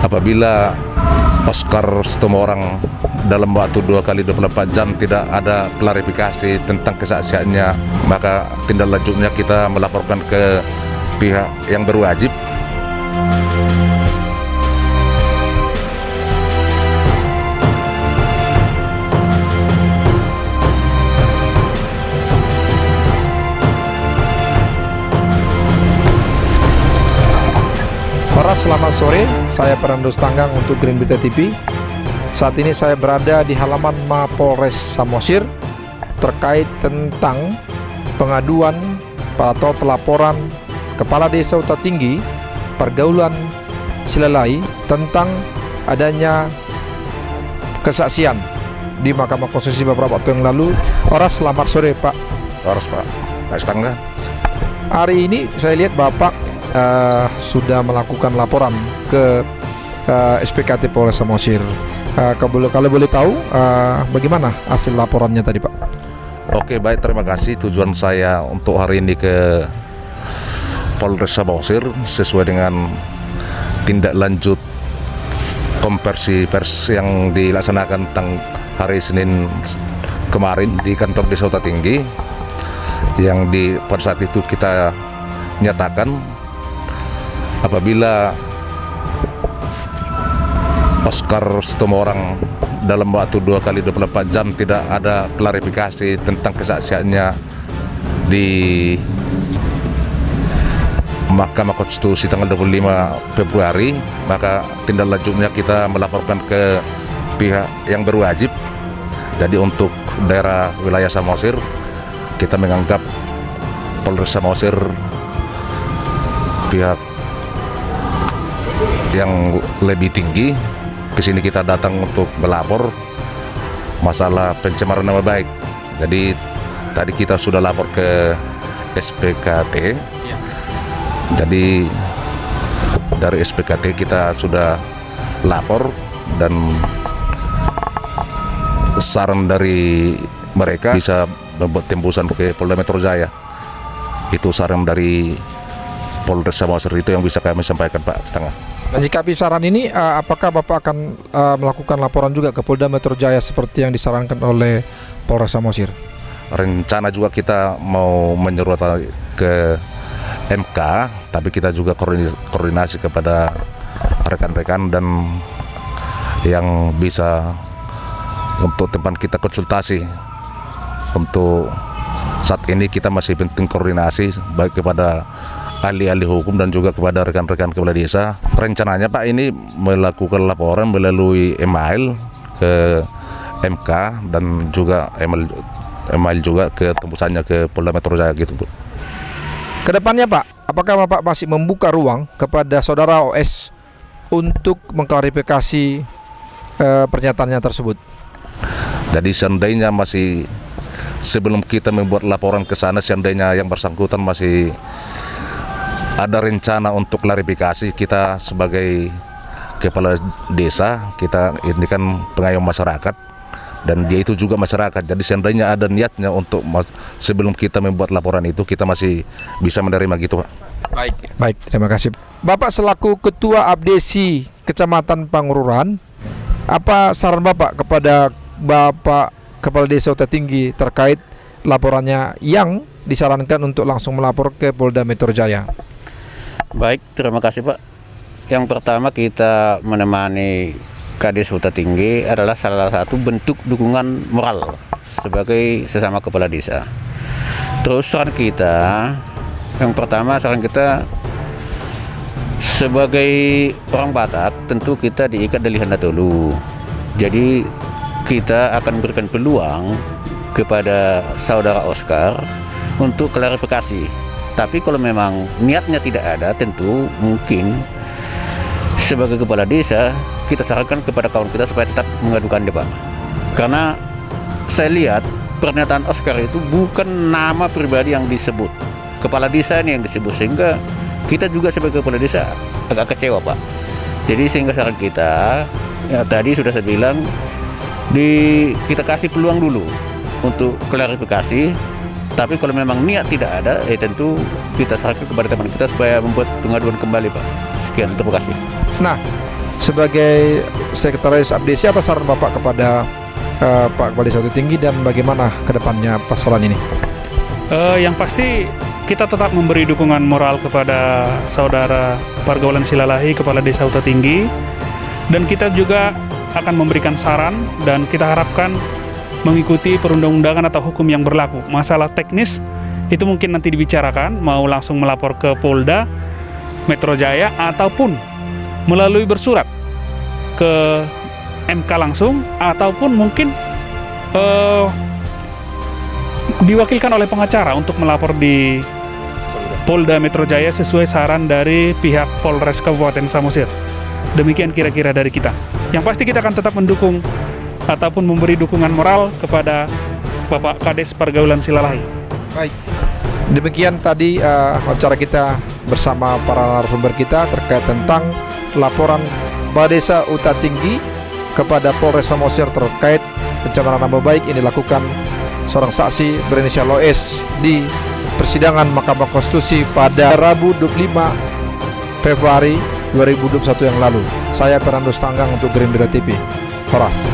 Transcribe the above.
Apabila Oscar Sitomorang dalam waktu 2 kali 24 jam tidak ada klarifikasi tentang kesaksiannya, maka tindak lanjutnya kita melaporkan ke pihak yang berwajib. Selamat sore, saya Perandos Tanggang untuk Green Berita TV. Saat ini saya berada di halaman Mapolres Samosir terkait tentang pengaduan atau pelaporan Kepala Desa Huta Tinggi Pergaulan Silalai tentang adanya kesaksian di Mahkamah Konstitusi beberapa waktu yang lalu. Selamat sore Pak. Pak Tanggang. Hari ini saya lihat Bapak sudah melakukan laporan ke SPKT Polres Samosir. Kalau boleh tahu bagaimana hasil laporannya tadi Pak? Oke, baik, terima kasih. Tujuan saya untuk hari ini ke Polres Samosir sesuai dengan tindak lanjut konversi pers yang dilaksanakan hari Senin kemarin di kantor Desa Huta Tinggi, yang pada saat itu kita nyatakan apabila Oscar Sitomorang dalam waktu 2 kali 24 jam tidak ada klarifikasi tentang kesaksiannya di Mahkamah Konstitusi tanggal 25 Februari, maka tindak lanjutnya kita melaporkan ke pihak yang berwajib. Jadi untuk daerah wilayah Samosir, kita menganggap Polres Samosir pihak yang lebih tinggi. Ke sini kita datang untuk melapor masalah pencemaran nama baik. Jadi tadi kita sudah lapor ke SPKT. Jadi dari SPKT kita sudah lapor dan saran dari mereka bisa membuat tembusan ke Polda Metro Jaya. Itu saran dari Polres Samosir, itu yang bisa kami sampaikan Pak Setengah. Menyikapi saran ini, apakah Bapak akan melakukan laporan juga ke Polda Metro Jaya seperti yang disarankan oleh Polres Samosir? Rencana juga kita mau menyuruh ke MK, tapi kita juga koordinasi kepada rekan-rekan dan yang bisa untuk tempat kita konsultasi. Untuk saat ini kita masih penting koordinasi baik kepada ahli-ahli hukum dan juga kepada rekan-rekan kepala desa. Rencananya Pak ini melakukan laporan melalui email ke MK dan juga email juga ke tembusannya ke Polda Metro Jaya gitu Bu. Kedepannya Pak, apakah Bapak masih membuka ruang kepada saudara OS untuk mengklarifikasi pernyataannya tersebut? Jadi seandainya masih sebelum kita membuat laporan ke sana, seandainya yang bersangkutan masih ada rencana untuk klarifikasi, kita sebagai kepala desa, kita ini kan pengayom masyarakat dan dia itu juga masyarakat. Jadi seandainya ada niatnya untuk sebelum kita membuat laporan itu, kita masih bisa menerima gitu Pak. Baik, terima kasih. Bapak selaku Ketua Abdesi Kecamatan Pangururan, apa saran Bapak kepada Bapak Kepala Desa Huta Tinggi terkait laporannya yang disarankan untuk langsung melapor ke Polda Metro Jaya? Baik, terima kasih Pak. Yang pertama, kita menemani Kades Huta Tinggi adalah salah satu bentuk dukungan moral sebagai sesama kepala desa. Terus saran kita, yang pertama saran kita sebagai orang Batak tentu kita diikat dari Handa dulu. Jadi kita akan berikan peluang kepada saudara Oscar untuk klarifikasi. Tapi kalau memang niatnya tidak ada, tentu mungkin sebagai kepala desa kita sarankan kepada kawan kita supaya tetap mengadukan dia Pak. Karena saya lihat pernyataan Oscar itu bukan nama pribadi yang disebut, kepala desa ini yang disebut, sehingga kita juga sebagai kepala desa agak kecewa Pak. Jadi sehingga saran kita, ya tadi sudah saya bilang, kita kasih peluang dulu untuk klarifikasi. Tapi kalau memang niat tidak ada, tentu kita sarankan kepada teman kita supaya membuat pengaduan kembali Pak. Sekian, terima kasih. Nah, Sebagai Sekretaris Abdesi, apa saran Bapak kepada Pak Kepala Desa Uta Tinggi dan bagaimana kedepannya persoalan ini? Yang pasti kita tetap memberi dukungan moral kepada saudara Pargaulan Silalahi, Kepala Desa Uta Tinggi, dan kita juga akan memberikan saran dan kita harapkan mengikuti perundang-undangan atau hukum yang berlaku. Masalah teknis itu mungkin nanti dibicarakan, mau langsung melapor ke Polda Metro Jaya ataupun melalui bersurat ke MK langsung, ataupun mungkin diwakilkan oleh pengacara untuk melapor di Polda Metro Jaya sesuai saran dari pihak Polres Kabupaten Samosir. Demikian kira-kira dari kita. Yang pasti kita akan tetap mendukung ataupun memberi dukungan moral kepada Bapak Kades Pargaulan Silalahi. Baik, demikian tadi wawancara kita bersama para narasumber kita terkait tentang laporan Kepala Desa Uta Tinggi kepada Polres Samosir terkait pencemaran nama baik yang dilakukan seorang saksi berinisial Loes di persidangan Mahkamah Konstitusi pada Rabu 25 Februari 2021 yang lalu. Saya Fernando Stanggang untuk Green Berita TV. Horas.